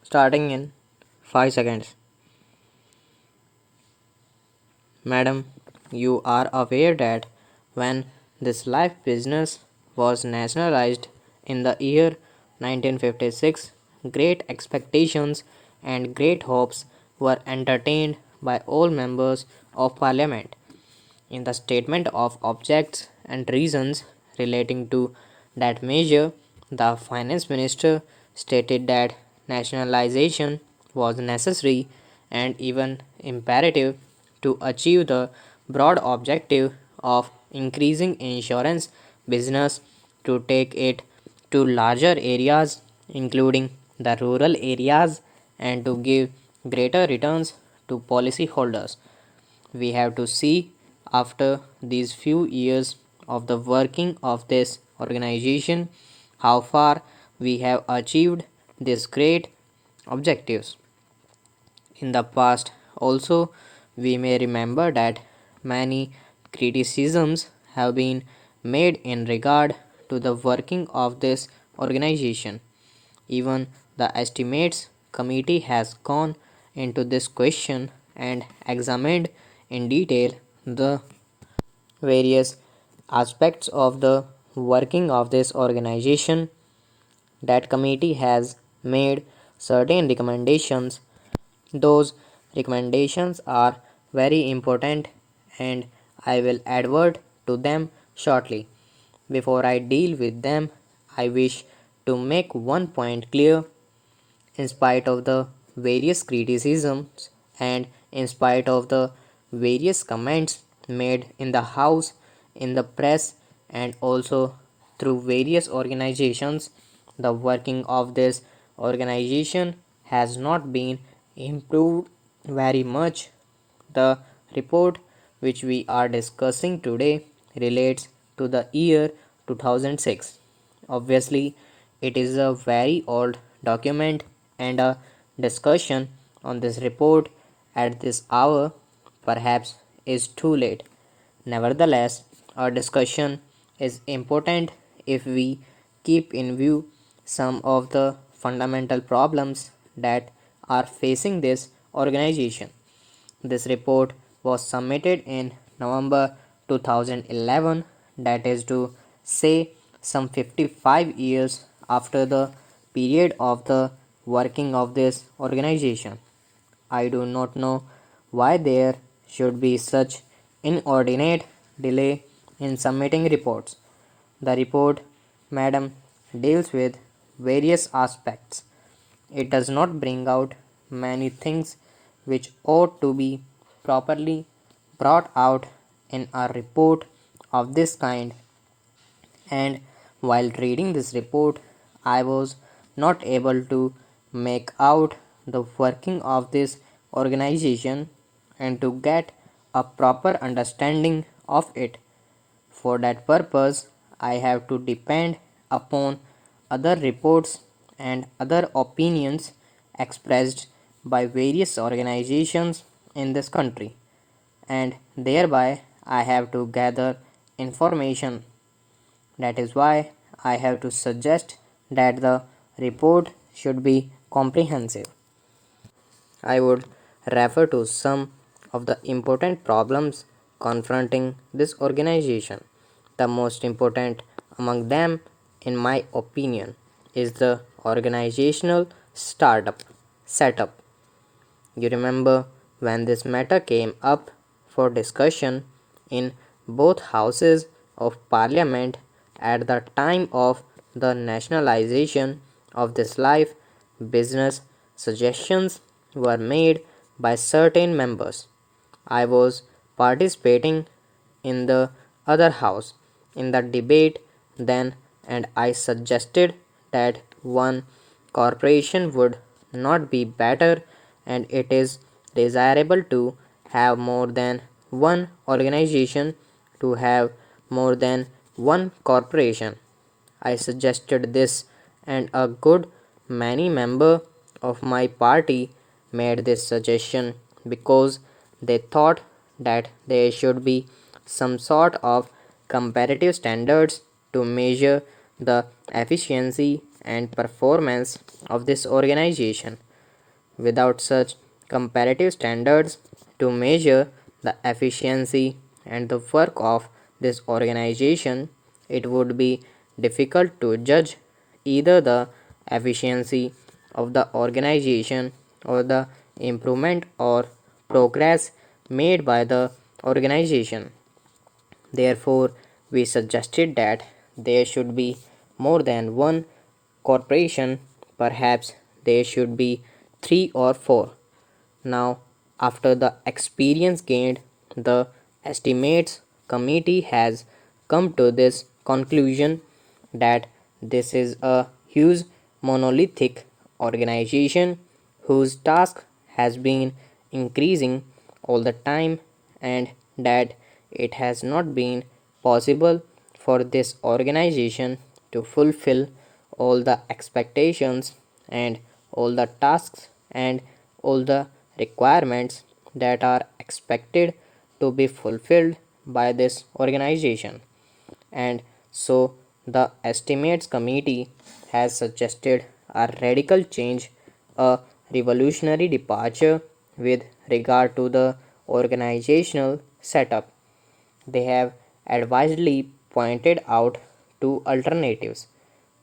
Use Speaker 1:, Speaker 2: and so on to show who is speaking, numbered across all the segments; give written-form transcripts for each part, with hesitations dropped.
Speaker 1: starting in 5 seconds. Madam, you are aware that when this life business was nationalized in the year 1956, great expectations and great hopes were entertained by all members of parliament. In the statement of objects and reasons relating to that measure, the finance minister stated that nationalization was necessary and even imperative to achieve the broad objective of increasing insurance business, to take it to larger areas including the rural areas, and to give greater returns to policyholders. We have to see, after these few years of the working of this organization, how far we have achieved these great objectives. In the past also, we may remember that many criticisms have been made in regard to the working of this organization. Even the estimates committee has gone into this question and examined in detail the various aspects of the working of this organization. That committee has made certain recommendations. Those recommendations are very important and I will advert to them shortly. Before I deal with them, I wish to make one point clear. In spite of the various criticisms and in spite of the various comments made in the House, in the press, and also through various organizations, the working of this organization has not been improved very much. The report which we are discussing today relates to the year 2006. Obviously, it is a very old document and a discussion on this report at this hour perhaps is too late. Nevertheless, our discussion is important if we keep in view some of the fundamental problems that are facing this organization. This report was submitted in November 2011, that is to say, some 55 years after the period of the working of this organization. I do not know why there should be such inordinate delay in submitting reports. The report, madam, deals with various aspects. It does not bring out many things which ought to be properly brought out in a report of this kind. And while reading this report, I was not able to make out the working of this organization and to get a proper understanding of it. For that purpose, I have to depend upon other reports and other opinions expressed by various organizations in this country, and thereby I have to gather information. That is why I have to suggest that the report should be comprehensive. I would refer to some of the important problems confronting this organization. The most important among them, in my opinion, is the organizational startup setup. You remember when this matter came up for discussion in both houses of parliament at the time of the nationalization of this life business, suggestions were made by certain members. I was participating in the other house in the debate then, and I suggested that one corporation would not be better, and it is desirable to have more than one organization, to have more than one corporation. I suggested this, and a good many members of my party made this suggestion because they thought that there should be some sort of comparative standards to measure the efficiency and performance of this organization. Without such comparative standards to measure the efficiency and the work of this organization, it would be difficult to judge either the efficiency of the organization or the improvement or progress made by the organization. Therefore, we suggested that there should be more than one corporation, perhaps there should be three or four. Now, after the experience gained, the estimates committee has come to this conclusion that this is a huge monolithic organization whose task has been increasing all the time, and that it has not been possible for this organization to fulfill all the expectations and all the tasks and all the requirements that are expected to be fulfilled by this organization. And so the estimates committee has suggested a radical change, a revolutionary departure with regard to the organizational setup. They have advisedly pointed out two alternatives.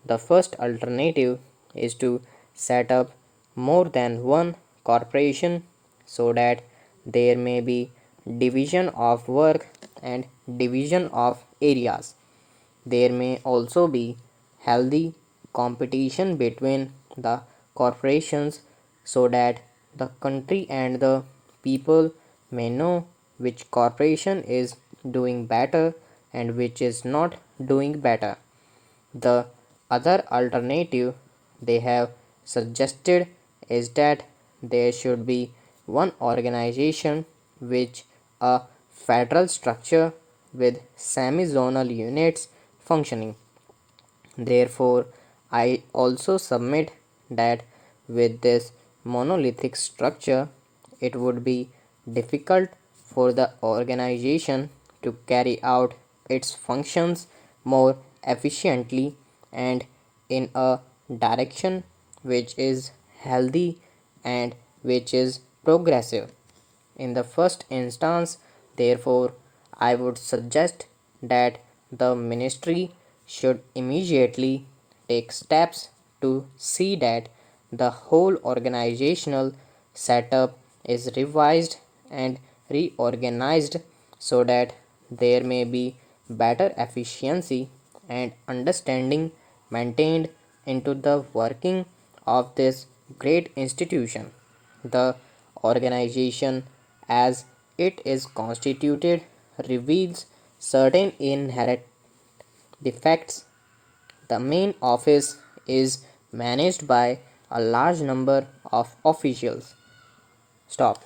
Speaker 1: The first alternative is to set up more than one corporation so that there may be division of work and division of areas. There may also be healthy competition between the corporations so that the country and the people may know which corporation is doing better and which is not doing better. The other alternative they have suggested is that there should be one organization which a federal structure with semi-zonal units functioning. Therefore, I also submit that with this monolithic structure, it would be difficult for the organization to carry out its functions more efficiently and in a direction which is healthy and which is progressive. In the first instance, therefore, I would suggest that the ministry should immediately take steps to see that the whole organizational setup is revised and reorganized so that there may be better efficiency and understanding maintained into the working of this great institution. The organization, as it is constituted, reveals certain inherent defects. The main office is managed by a large number of officials. Stop.